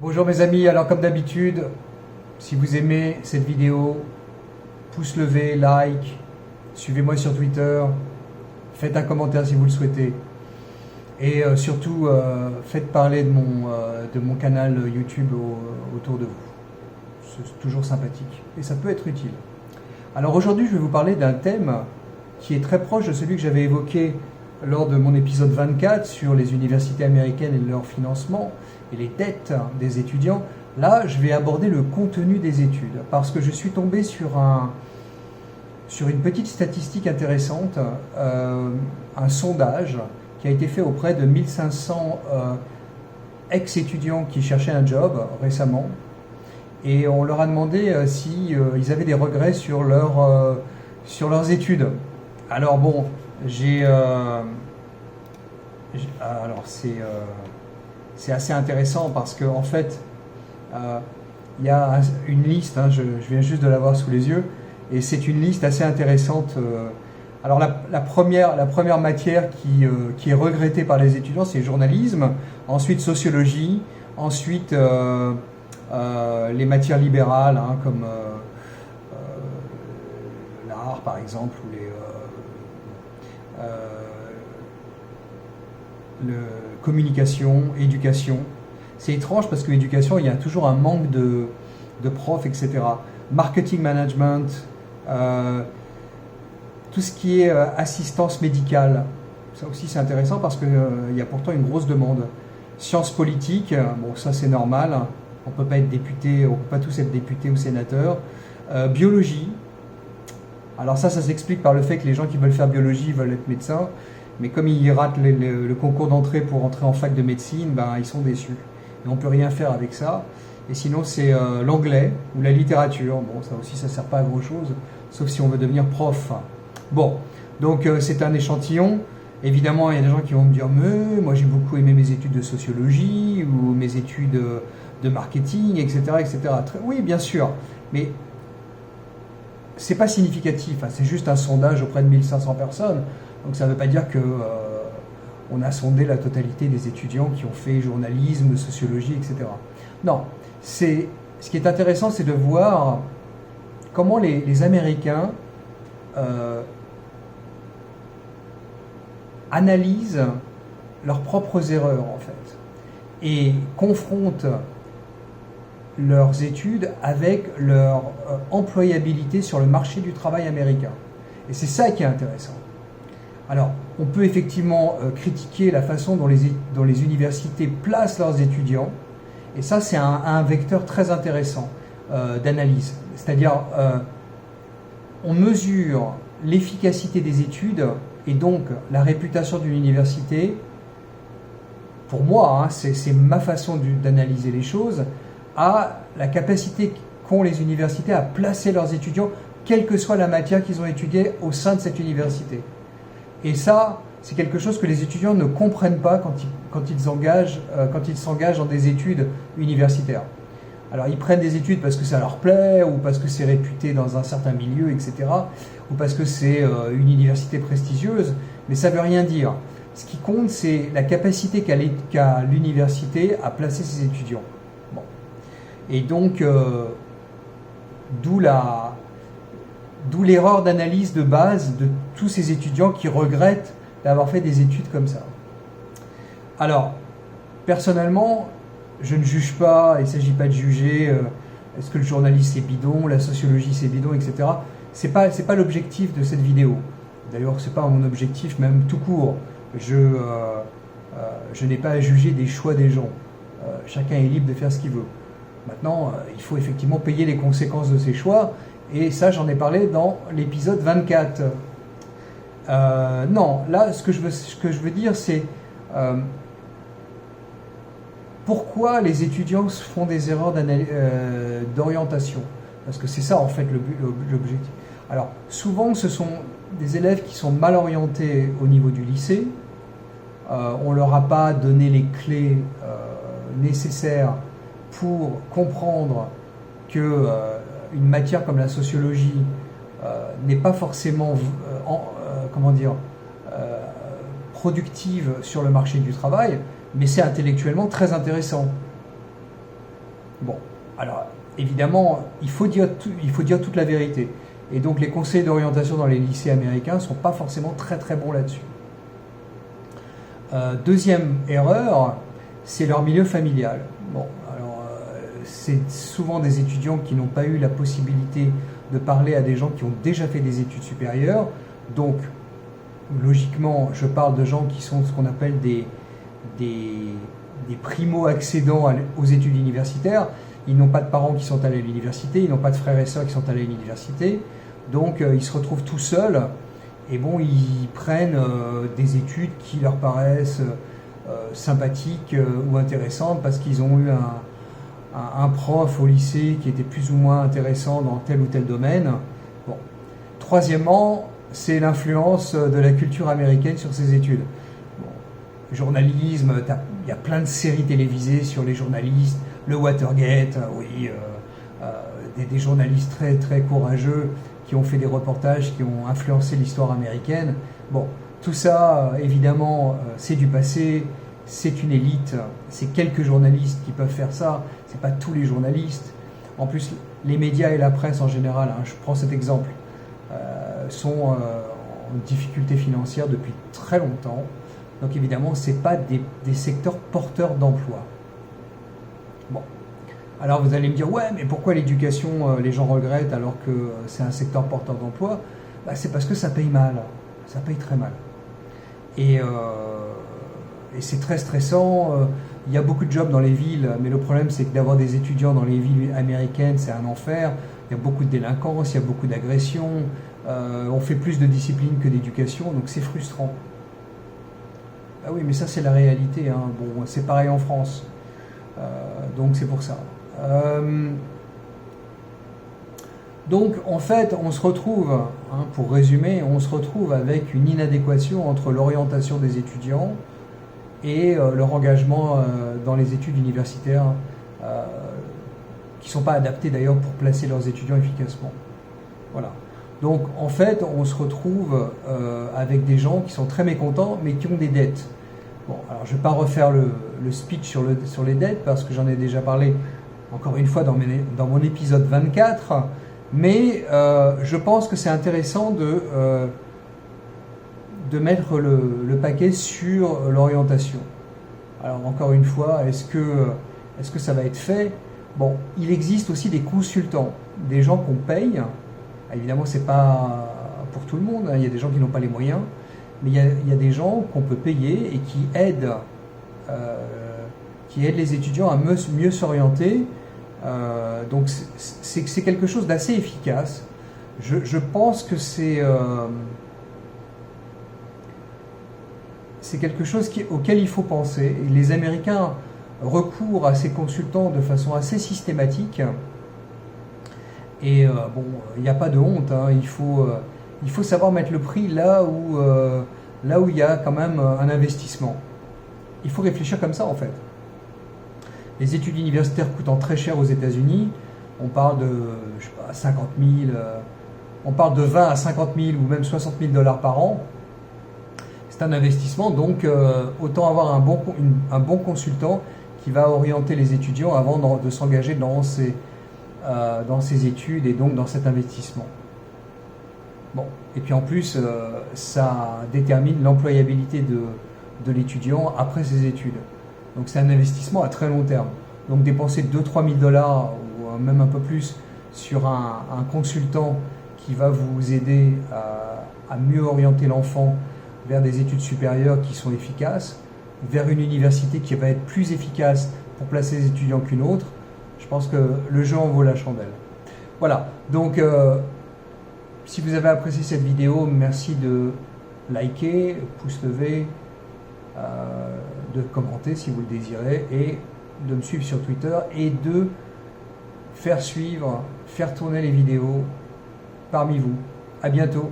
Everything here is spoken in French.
Bonjour mes amis, alors comme d'habitude, si vous aimez cette vidéo, pouce levé, like, suivez-moi sur Twitter, faites un commentaire si vous le souhaitez. Et surtout, faites parler de mon canal YouTube autour de vous. C'est toujours sympathique et ça peut être utile. Alors aujourd'hui, je vais vous parler d'un thème qui est très proche de celui que j'avais évoqué lors de mon épisode 24 sur les universités américaines et leur financement et les dettes des étudiants. Là, je vais aborder le contenu des études parce que je suis tombé sur une petite statistique intéressante, un sondage qui a été fait auprès de 1500 ex-étudiants qui cherchaient un job récemment, et on leur a demandé si ils avaient des regrets sur leurs études. Alors bon, alors c'est assez intéressant parce que en fait il y a une liste, je viens juste de l'avoir sous les yeux, et c'est une liste assez intéressante. Alors la première matière qui est regrettée par les étudiants, c'est journalisme, ensuite sociologie, ensuite les matières libérales, comme l'art par exemple, ou communication, éducation. C'est étrange parce que l'éducation, il y a toujours un manque de profs, etc. Marketing management, tout ce qui est assistance médicale, ça aussi c'est intéressant parce qu'il y a pourtant une grosse demande. Sciences politiques, bon ça c'est normal, on peut pas être député, on peut pas tous être députés ou sénateurs. Biologie, alors ça s'explique par le fait que les gens qui veulent faire biologie veulent être médecins, mais comme ils ratent le concours d'entrée pour entrer en fac de médecine, ils sont déçus. Et on peut rien faire avec ça. Et sinon c'est l'anglais ou la littérature, bon ça aussi ça sert pas à grand chose, sauf si on veut devenir prof. Bon, donc c'est un échantillon. Évidemment, il y a des gens qui vont me dire « Mais moi j'ai beaucoup aimé mes études de sociologie ou mes études de marketing, etc. etc. » Oui, bien sûr, mais c'est pas significatif, c'est juste un sondage auprès de 1500 personnes. Donc ça ne veut pas dire que on a sondé la totalité des étudiants qui ont fait journalisme, sociologie, etc. Non, ce qui est intéressant, c'est de voir comment les Américains analysent leurs propres erreurs, en fait, et confrontent leurs études avec leur employabilité sur le marché du travail américain. Et c'est ça qui est intéressant. Alors, on peut effectivement critiquer la façon dont les universités placent leurs étudiants, et ça c'est un vecteur très intéressant d'analyse. C'est-à-dire, on mesure l'efficacité des études et donc la réputation d'une université. Pour moi, c'est ma façon d'analyser les choses, à la capacité qu'ont les universités à placer leurs étudiants, quelle que soit la matière qu'ils ont étudiée au sein de cette université. Et ça, c'est quelque chose que les étudiants ne comprennent pas quand ils s'engagent dans des études universitaires. Alors, ils prennent des études parce que ça leur plaît, ou parce que c'est réputé dans un certain milieu, etc., ou parce que c'est une université prestigieuse, mais ça ne veut rien dire. Ce qui compte, c'est la capacité qu'a l'université à placer ses étudiants. Bon. Et donc, d'où l'erreur d'analyse de base de tous ces étudiants qui regrettent d'avoir fait des études comme ça. Alors, personnellement, je ne juge pas, il ne s'agit pas de juger est-ce que le journalisme c'est bidon, la sociologie c'est bidon, etc. C'est pas l'objectif de cette vidéo. D'ailleurs, c'est pas mon objectif même tout court. Je n'ai pas à juger des choix des gens. Chacun est libre de faire ce qu'il veut. Maintenant, il faut effectivement payer les conséquences de ses choix, et ça j'en ai parlé dans l'épisode 24. Non, là ce que je veux dire c'est pourquoi les étudiants font des erreurs d'orientation, parce que c'est ça en fait l'objectif. Alors souvent ce sont des élèves qui sont mal orientés au niveau du lycée, on leur a pas donné les clés nécessaires pour comprendre que une matière comme la sociologie n'est pas forcément productive sur le marché du travail, mais c'est intellectuellement très intéressant. Bon, alors évidemment, il faut dire toute la vérité. Et donc les conseillers d'orientation dans les lycées américains ne sont pas forcément très très bons là-dessus. Deuxième erreur, c'est leur milieu familial. Bon, alors c'est souvent des étudiants qui n'ont pas eu la possibilité de parler à des gens qui ont déjà fait des études supérieures. Donc, logiquement, je parle de gens qui sont ce qu'on appelle des primo-accédants aux études universitaires. Ils n'ont pas de parents qui sont allés à l'université, ils n'ont pas de frères et sœurs qui sont allés à l'université. Donc, ils se retrouvent tout seuls. Et bon, ils prennent des études qui leur paraissent sympathiques ou intéressantes parce qu'ils ont eu un prof au lycée qui était plus ou moins intéressant dans tel ou tel domaine. Bon. Troisièmement, c'est l'influence de la culture américaine sur ces études. Bon. Journalisme, il y a plein de séries télévisées sur les journalistes, le Watergate, oui, des journalistes très, très courageux qui ont fait des reportages, qui ont influencé l'histoire américaine. Bon, tout ça, évidemment, c'est du passé, c'est une élite, c'est quelques journalistes qui peuvent faire ça, c'est pas tous les journalistes. En plus, les médias et la presse en général, hein, je prends cet exemple, sont en difficulté financière depuis très longtemps. Donc évidemment, c'est pas des secteurs porteurs d'emploi. Bon. Alors vous allez me dire, ouais, mais pourquoi l'éducation, les gens regrettent alors que c'est un secteur porteur d'emploi? Bah, c'est parce que ça paye mal, ça paye très mal. Et c'est très stressant, il y a beaucoup de jobs dans les villes, mais le problème c'est que d'avoir des étudiants dans les villes américaines, c'est un enfer, il y a beaucoup de délinquance, il y a beaucoup d'agressions, on fait plus de discipline que d'éducation, donc c'est frustrant. Ah oui, mais ça c'est la réalité, hein. Bon, c'est pareil en France, donc c'est pour ça. Donc en fait on se retrouve, hein, pour résumer, on se retrouve avec une inadéquation entre l'orientation des étudiants et leur engagement dans les études universitaires qui ne sont pas adaptées d'ailleurs pour placer leurs étudiants efficacement. Voilà. Donc en fait on se retrouve avec des gens qui sont très mécontents mais qui ont des dettes. Bon, alors je ne vais pas refaire le speech sur les dettes parce que j'en ai déjà parlé encore une fois dans mon épisode 24, mais je pense que c'est intéressant de mettre le paquet sur l'orientation. Alors encore une fois, est-ce que ça va être fait? Bon, il existe aussi des consultants, des gens qu'on paye. Évidemment, c'est pas pour tout le monde, hein, il y a des gens qui n'ont pas les moyens, mais il y a des gens qu'on peut payer et qui aident les étudiants à mieux s'orienter. Donc c'est quelque chose d'assez efficace. Je pense que c'est quelque chose auquel il faut penser. Et les Américains recourent à ces consultants de façon assez systématique. Et bon, il n'y a pas de honte, hein. Il faut savoir mettre le prix là où il y a quand même un investissement. Il faut réfléchir comme ça en fait. Les études universitaires coûtant très cher aux États-Unis, on parle de, je sais pas, 50 000, on parle de 20 à 50 000 ou même 60 000 $ par an. C'est un investissement, donc autant avoir un bon consultant qui va orienter les étudiants avant de s'engager dans ces études et donc dans cet investissement. Bon, et puis en plus, ça détermine l'employabilité de l'étudiant après ses études. Donc c'est un investissement à très long terme. Donc dépenser 2 000 à 3 000 $ ou même un peu plus sur un consultant qui va vous aider à mieux orienter l'enfant vers des études supérieures qui sont efficaces, vers une université qui va être plus efficace pour placer les étudiants qu'une autre, je pense que le jeu en vaut la chandelle. Voilà, donc si vous avez apprécié cette vidéo, merci de liker, pouce levé, de commenter si vous le désirez et de me suivre sur Twitter et de faire tourner les vidéos parmi vous. À bientôt.